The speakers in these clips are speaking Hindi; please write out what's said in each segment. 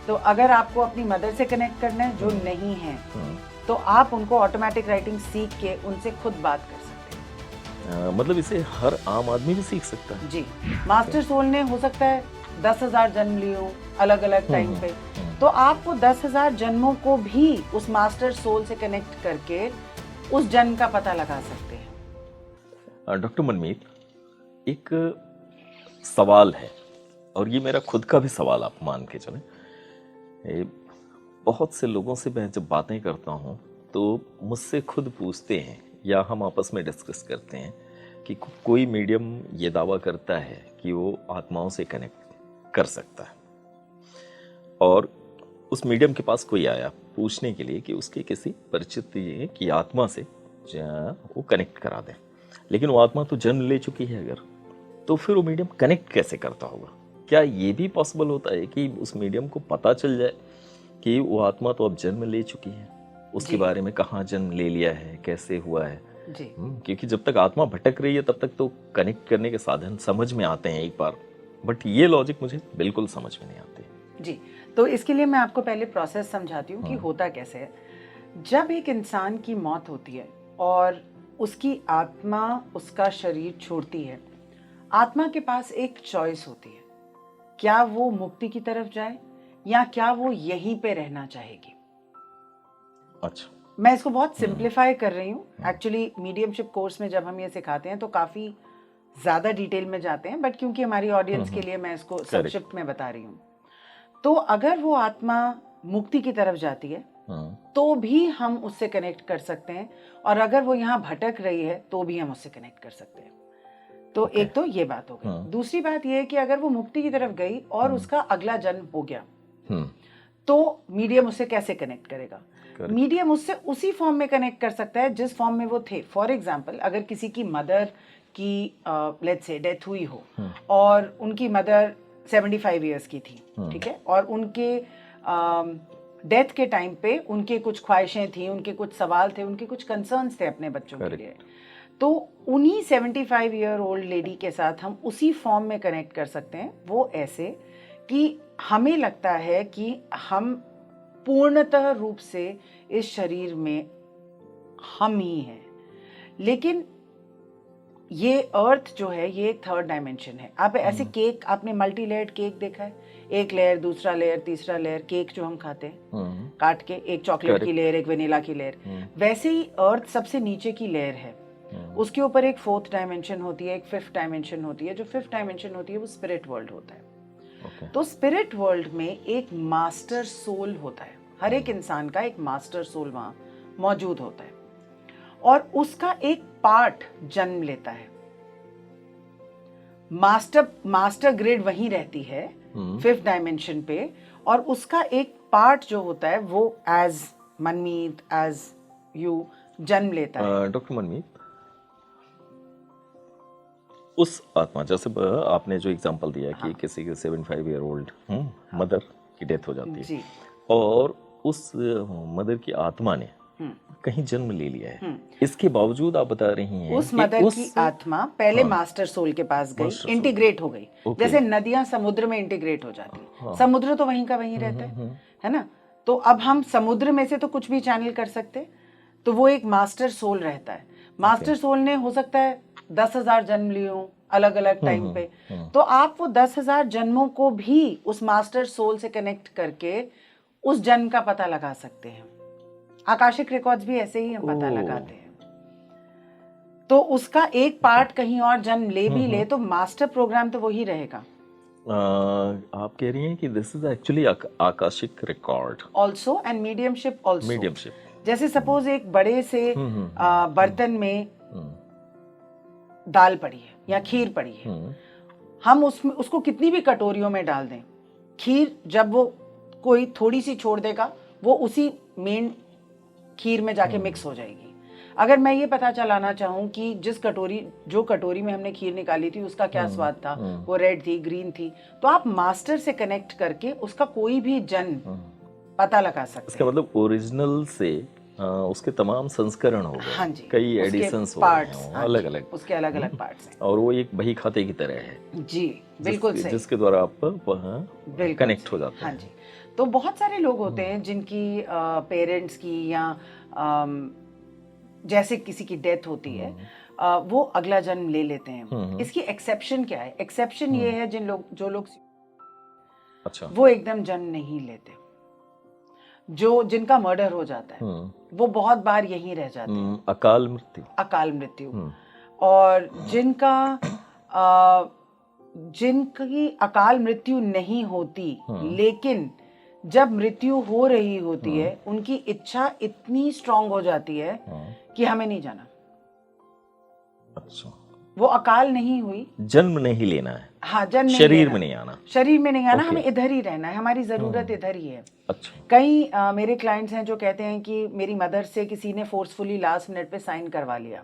तो अगर आपको अपनी मदर से कनेक्ट करना है जो नहीं है, तो आप उनको ऑटोमेटिक राइटिंग सीख के उनसे खुद बात कर सकते हैं। मतलब इसे हर आम आदमी भी सीख सकता है? जी, मास्टर सोल ने हो सकता है 10,000 जन्म लिए हो अलग अलग टाइम पे, तो आप वो 10,000 जन्मों को भी उस मास्टर सोल से कनेक्ट करके उस जन्म का पता लगा सकते हैं। डॉक्टर मनमीत, एक सवाल है, और ये मेरा खुद का भी सवाल आप मान के चलें। बहुत से लोगों से मैं जब बातें करता हूँ तो मुझसे खुद पूछते हैं या हम आपस में डिस्कस करते हैं कि कोई मीडियम ये दावा करता है कि वो आत्माओं से कनेक्ट कर सकता है, और उस मीडियम के पास कोई आया पूछने के लिए कि उसके किसी परिचित की आत्मा से वो कनेक्ट करा दें, लेकिन वो आत्मा तो जन्म ले चुकी है अगर, तो फिर वो मीडियम कनेक्ट कैसे करता होगा? क्या ये भी पॉसिबल होता है कि उस मीडियम को पता चल जाए कि वो आत्मा तो अब जन्म ले चुकी है, उसके बारे में कहाँ जन्म ले लिया है, कैसे हुआ है? जी। क्योंकि जब तक आत्मा भटक रही है तब तक तो कनेक्ट करने के साधन समझ में आते हैं एक बार, बट ये लॉजिक मुझे बिल्कुल समझ में नहीं आती। जी, तो इसके लिए मैं आपको पहले प्रोसेस समझाती हूँ कि होता कैसे है। जब एक इंसान की मौत होती है और उसकी आत्मा उसका शरीर छोड़ती है, आत्मा के पास एक चॉइस होती है, क्या वो मुक्ति की तरफ जाए या क्या वो यहीं पे रहना चाहेगी। अच्छा, मैं इसको बहुत सिंप्लीफाई कर रही हूँ। एक्चुअली मीडियमशिप कोर्स में जब हम ये सिखाते हैं तो काफ़ी ज़्यादा डिटेल में जाते हैं, बट क्योंकि हमारी ऑडियंस के लिए मैं इसको संक्षिप्त में बता रही हूँ। तो अगर वो आत्मा मुक्ति की तरफ जाती है तो भी हम उससे कनेक्ट कर सकते हैं, और अगर वो यहाँ भटक रही है तो भी हम उससे कनेक्ट कर सकते हैं। तो एक तो ये बात हो गई। दूसरी बात ये है कि अगर वो मुक्ति की तरफ गई और उसका अगला जन्म हो गया, तो मीडियम उससे कैसे कनेक्ट करेगा? मीडियम उससे उसी फॉर्म में कनेक्ट कर सकता है जिस फॉर्म में वो थे। फॉर एग्जाम्पल, अगर किसी की मदर की लेट्स से डेथ हुई हो और उनकी मदर 75 ईयर्स की थी, ठीक है, और उनके डेथ के टाइम पे उनके कुछ ख्वाहिशें थी, उनके कुछ सवाल थे, उनके कुछ कंसर्न्स थे अपने बच्चों के लिए, तो उन्हीं 75 ईयर ओल्ड लेडी के साथ हम उसी फॉर्म में कनेक्ट कर सकते हैं। वो ऐसे कि हमें लगता है कि हम पूर्णतः रूप से इस शरीर में हम ही हैं, लेकिन ये अर्थ जो है ये एक थर्ड डायमेंशन है। आप ऐसे केक, आपने मल्टी लेयर्ड केक देखा है? एक लेयर, दूसरा लेयर, तीसरा लेयर, केक जो हम खाते हैं काट के, एक चॉकलेट की लेयर, एक वेनिला की लेयर, वैसे ही अर्थ सबसे नीचे की लेयर है, उसके ऊपर एक फोर्थ डायमेंशन होती है, एक फिफ्थ डायमेंशन होती है। जो फिफ्थ डायमेंशन होती है वो स्पिरिट वर्ल्ड होता है। तो स्पिरिट वर्ल्ड में एक मास्टर सोल होता है, हर एक इंसान का एक मास्टर सोल वहां मौजूद होता है, और उसका एक पार्ट जन्म लेता है। मास्टर ग्रिड वहीं रहती है फिफ्थ डायमेंशन पे, और उसका एक पार्ट जो होता है वो एज मनमीत, एज यू जन्म लेता है। डॉक्टर मनमीत, उस आत्मा, जैसे आपने जो एग्जांपल दिया कि किसी के 75 ईयर ओल्ड मदर की डेथ हो जाती है और उस मदर की आत्मा ने कहीं जन्म ले लिया है, इसके बावजूद आप बता रही हैं उस मदर की आत्मा पहले मास्टर सोल के पास गई, इंटीग्रेट हो गई। जैसे नदियां समुद्र में इंटीग्रेट हो जाती, समुद्र तो वहीं का वहीं रहता है ना, तो अब हम समुद्र में से तो कुछ भी चैनल कर सकते, तो वो एक मास्टर सोल रहता है। मास्टर सोल ने हो सकता है 10,000 जन्म लिए हों अलग अलग टाइम पे, तो आप वो 10,000 जन्मों को भी उस मास्टर सोल से कनेक्ट करके उस जन्म का पता लगा सकते हैं। आकाशिक रिकॉर्ड्स भी ऐसे ही हम पता लगाते हैं। तो उसका एक पार्ट कहीं और जन्म ले भी ले तो मास्टर प्रोग्राम तो वही रहेगा। आप कह रही हैं कि this is actually Akashic record also and mediumship also. Mediumship, जैसे सपोज एक बड़े से बर्तन में दाल पड़ी है या खीर पड़ी है, हम उसको कितनी भी कटोरियों में डाल दें, खीर जब वो कोई थोड़ी सी छोड़ देगा वो उसी मेन खीर में जाके मिक्स हो जाएगी। अगर मैं ये पता चलाना चाहूँ कि जो कटोरी में हमने खीर निकाली थी उसका क्या स्वाद था, वो रेड थी, ग्रीन थी, तो आप मास्टर से कनेक्ट करके उसका कोई भी जन्म पता लगा सकते हैं। इसका मतलब ओरिजिनल से उसके तमाम संस्करण हो गए। हाँ जी, कई उसके एडिशंस हो गए parts, हैं, हाँ अलग जी, अलग, उसके अलग अलग पार्ट्स हैं। और वो एक बही खाते की तरह है जी बिल्कुल सही, जिसके द्वारा आप बिल्कुल कनेक्ट सही, हो जाते हाँ हैं। जी। तो बहुत सारे लोग होते हैं जिनकी पेरेंट्स की या अम, जैसे किसी की डेथ होती है, वो अगला जन्म ले लेते हैं। इसकी एक्सेप्शन क्या है? एक्सेप्शन ये है जो लोग अच्छा। वो एकदम जन्म नहीं लेते, जो जिनका मर्डर हो जाता है वो बहुत बार यहीं रह जाते हैं, अकाल मृत्यु। अकाल मृत्यु। और जिनकी अकाल मृत्यु नहीं होती, लेकिन जब मृत्यु हो रही होती है उनकी इच्छा इतनी स्ट्रांग हो जाती है कि हमें नहीं जाना। अच्छा, वो अकाल नहीं हुई, जन्म नहीं लेना है, हाँ जन्म नहीं शरीर लेना, में नहीं आना, शरीर में नहीं आना, Okay. हमें इधर ही रहना है, हमारी जरूरत इधर ही है। अच्छा। कई मेरे क्लाइंट्स हैं जो कहते हैं कि मेरी मदर से किसी ने फोर्सफुली लास्ट मिनट पे साइन करवा लिया।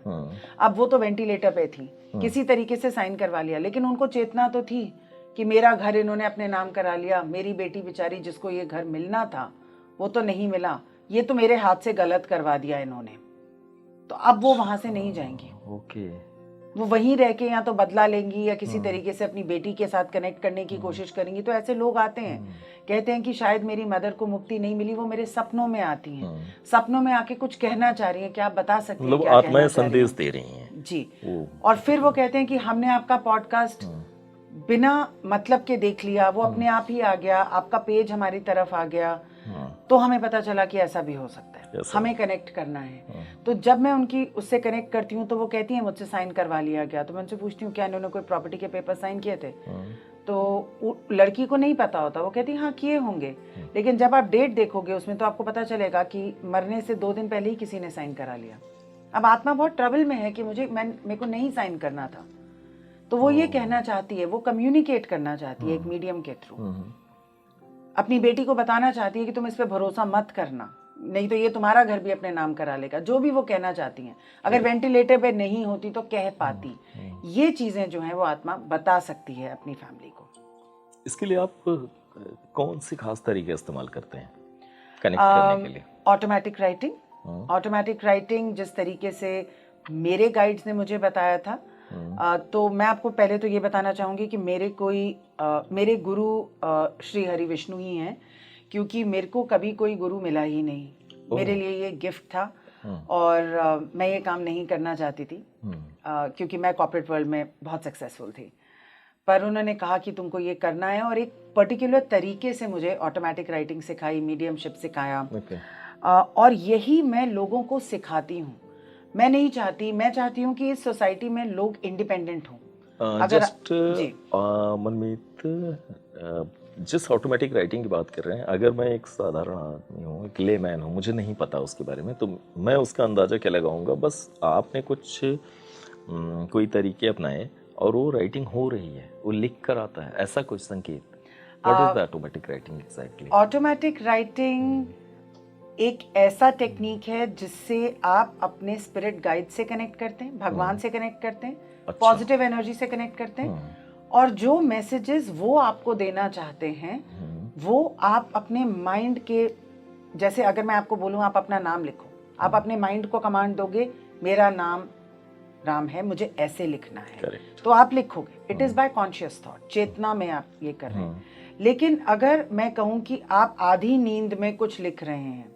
अब वो तो वेंटिलेटर पे थी, किसी तरीके से साइन करवा लिया, लेकिन उनको चेतना तो थी कि मेरा घर इन्होंने अपने नाम करा लिया, मेरी बेटी बेचारी जिसको ये घर मिलना था वो तो नहीं मिला, ये तो मेरे हाथ से गलत करवा दिया इन्होंने, तो अब वो वहां से नहीं जाएंगी। ओके। वो वहीं रह के या तो बदला लेंगी या किसी तरीके से अपनी बेटी के साथ कनेक्ट करने की कोशिश करेंगी। तो ऐसे लोग आते हैं, कहते हैं कि शायद मेरी मदर को मुक्ति नहीं मिली, वो मेरे सपनों में आती हैं, सपनों में आके कुछ कहना चाह रही है, क्या आप बता सकते हैं मतलब क्या आत्माएं कहना चाह रही संदेश हैं? दे रही हैं जी। वो। और फिर वो कहते हैं कि हमने आपका पॉडकास्ट बिना मतलब के देख लिया, वो अपने आप ही आ गया, आपका पेज हमारी तरफ आ गया, तो हमें पता चला कि ऐसा भी हो सकता है, हमें कनेक्ट करना है। तो जब मैं उनकी उससे कनेक्ट करती हूँ तो वो कहती हैं मुझसे साइन करवा लिया गया, तो मैं उनसे पूछती हूँ क्या इन्होंने कोई प्रॉपर्टी के पेपर साइन किए थे? तो लड़की को नहीं पता होता, वो कहती हाँ किए होंगे, लेकिन जब आप डेट देखोगे उसमें तो आपको पता चलेगा कि मरने से 2 दिन पहले ही किसी ने साइन करा लिया। अब आत्मा बहुत ट्रबल में है कि मेरे को नहीं साइन करना था, तो वो ये कहना चाहती है, वो कम्युनिकेट करना चाहती है एक मीडियम के थ्रू, अपनी बेटी को बताना चाहती है कि तुम इस पे भरोसा मत करना, नहीं तो ये तुम्हारा घर भी अपने नाम करा लेगा, जो भी वो कहना चाहती हैं। अगर वेंटिलेटर पे नहीं होती तो कह पाती। ये चीजें जो हैं वो आत्मा बता सकती है अपनी फैमिली को। इसके लिए आप कौन सी खास तरीके इस्तेमाल करते हैं कनेक्ट करने के लिए? Automatic writing. ऑटोमेटिक राइटिंग जिस तरीके से मेरे गाइड्स ने मुझे बताया था, तो मैं आपको पहले तो ये बताना चाहूँगी कि मेरे गुरु श्री हरि विष्णु ही हैं, क्योंकि मेरे को कभी कोई गुरु मिला ही नहीं। मेरे लिए ये गिफ्ट था और मैं ये काम नहीं करना चाहती थी, क्योंकि मैं कॉर्पोरेट वर्ल्ड में बहुत सक्सेसफुल थी, पर उन्होंने कहा कि तुमको ये करना है, और एक पर्टिकुलर तरीके से मुझे ऑटोमेटिक राइटिंग सिखाई, मीडियमशिप सिखाया। और यही मैं लोगों को सिखाती हूँ। मैं चाहती हूँ कि इस सोसाइटी में लोग इंडिपेंडेंट हों। अगर जी मनमीत, जिस ऑटोमेटिक राइटिंग की बात कर रहे हैं, अगर मैं एक साधारण आदमी हूँ, एक लेमैन हूँ, मुझे नहीं पता उसके बारे में, तो मैं उसका अंदाजा क्या लगाऊंगा? बस आपने कुछ कोई तरीके अपनाए और वो राइटिंग हो रही है, वो लिख कर आता है, ऐसा कुछ संकेत? What is the automatic writing exactly? Automatic writing एक ऐसा टेक्निक है जिससे आप अपने स्पिरिट गाइड से कनेक्ट करते हैं, भगवान से कनेक्ट करते हैं, पॉजिटिव एनर्जी से कनेक्ट करते हैं, और जो मैसेजेस वो आपको देना चाहते हैं वो आप अपने माइंड के, जैसे अगर मैं आपको बोलूं आप अपना नाम लिखो, आप अपने माइंड को कमांड दोगे मेरा नाम राम है, मुझे ऐसे लिखना है। Correct. तो आप लिखोगे, it is by conscious thought, चेतना में आप ये कर रहे हैं। लेकिन अगर मैं कहूं कि आप आधी नींद में कुछ लिख रहे हैं,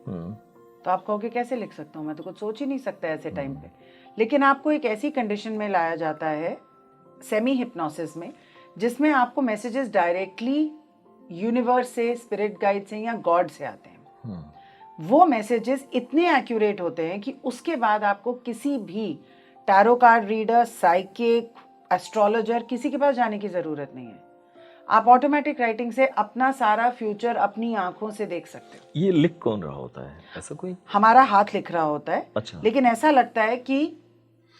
तो आप कहोगे कैसे लिख सकता हूं, मैं तो कुछ सोच ही नहीं सकता ऐसे टाइम पे। लेकिन आपको एक ऐसी कंडीशन में लाया जाता है सेमी हिप्नोसिस में, जिसमें आपको मैसेजेस डायरेक्टली यूनिवर्स से, स्पिरिट गाइड से या गॉड से आते हैं। वो मैसेजेस इतने एक्यूरेट होते हैं कि उसके बाद आपको किसी भी tarot card reader, psychic, astrologer, किसी के पास जाने की जरूरत नहीं है। आप ऑटोमेटिक राइटिंग से अपना सारा फ्यूचर अपनी आंखों से देख सकते हो। ये लिख कौन रहा होता है? ऐसा कोई? हमारा हाथ लिख रहा होता है। अच्छा। लेकिन ऐसा लगता है कि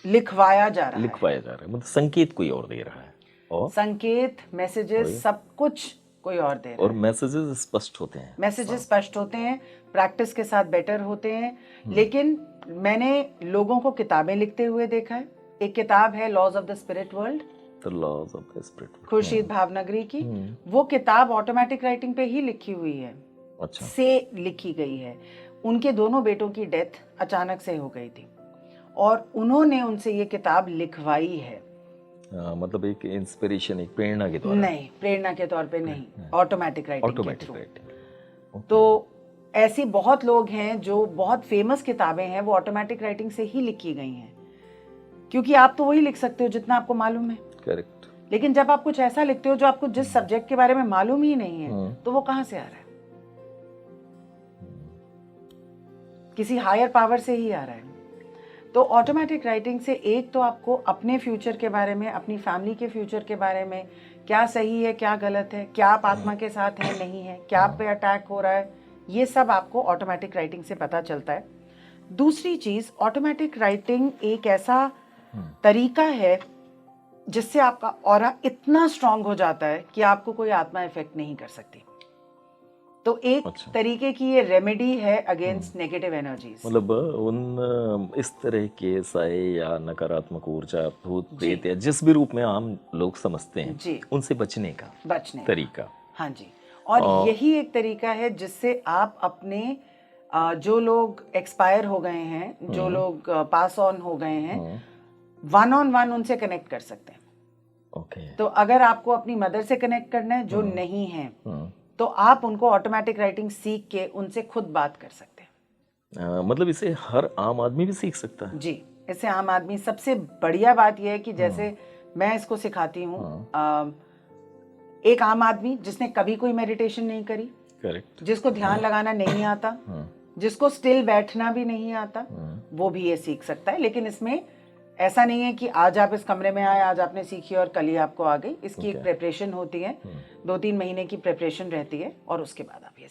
लिखवाया जा रहा है, मतलब संकेत कोई और दे रहा है, और संकेत, मैसेजेस, सब कुछ कोई और दे रहा है। और मैसेजेस स्पष्ट होते हैं, मैसेजेस स्पष्ट होते हैं, प्रैक्टिस के साथ बेटर होते हैं। लेकिन मैंने लोगों को किताबें लिखते हुए देखा है। एक किताब है laws of the spirit world, the laws of the spirit, Khurshid Bhavnagari की। वो किताब ऑटोमेटिक राइटिंग पे ही लिखी हुई है। अच्छा। से लिखी गई है। उनके दोनों बेटों की डेथ अचानक से हो गई थी और उन्होंने उनसे ये किताब लिखवाई है। मतलब एक इंस्पिरेशन, एक प्रेरणा के द्वारा? नहीं, प्रेरणा के तौर पे नहीं, ऑटोमेटिक राइटिंग के थ्रू। तो ऐसी बहुत लोग हैं जो बहुत फेमस किताबें हैं वो ऑटोमेटिक राइटिंग से ही लिखी गई हैं, क्योंकि आप तो वही लिख सकते हो जितना आपको मालूम है। करेक्ट। लेकिन जब आप कुछ ऐसा लिखते हो जो आपको जिस सब्जेक्ट के बारे में मालूम ही नहीं है, तो वो कहाँ से आ रहा है? किसी हायर पावर से ही आ रहा है। तो ऑटोमेटिक राइटिंग से एक तो आपको अपने फ्यूचर के बारे में, अपनी फैमिली के फ्यूचर के बारे में, क्या सही है क्या गलत है, क्या आप आत्मा के साथ हैं नहीं है, क्या आप पे अटैक हो रहा है, ये सब आपको ऑटोमेटिक राइटिंग से पता चलता है। दूसरी चीज, ऑटोमेटिक राइटिंग एक ऐसा तरीका है जिससे आपका ऑरा इतना स्ट्रांग हो जाता है कि आपको कोई आत्मा इफेक्ट नहीं कर सकती। तो एक तरीके की ये रेमेडी है अगेंस्ट नेगेटिव एनर्जीज। मतलब उन इस तरह के साए या नकारात्मक ऊर्जा, भूत प्रेत या जिस भी रूप में आम लोग समझते हैं जी, उनसे बचने का तरीका। हाँ जी, और यही एक तरीका है जिससे आप अपने जो लोग एक्सपायर हो गए हैं, जो लोग पास ऑन हो गए हैं, 1-on-1 उनसे कनेक्ट कर सकते हैं। तो अगर आपको अपनी मदर से कनेक्ट करना है जो नहीं है, तो आप उनको ऑटोमेटिक राइटिंग सीख के उनसे खुद बात कर सकते हैं। मतलब इसे हर आम आदमी भी सीख सकता है? जी, इसे आम आदमी, सबसे बढ़िया बात यह है कि जैसे मैं इसको सिखाती हूँ, एक आम आदमी जिसने कभी कोई मेडिटेशन नहीं करी, करेक्ट, जिसको ध्यान लगाना नहीं आता, जिसको स्टिल बैठना भी नहीं आता, वो भी ये सीख सकता है। लेकिन इसमें ऐसा नहीं है कि आज आप इस कमरे में आए, आज आपने सीखी और कल ही आपको आ गई। इसकी एक प्रिपरेशन होती है, 2-3 महीने की प्रिपरेशन रहती है और उसके बाद आप ये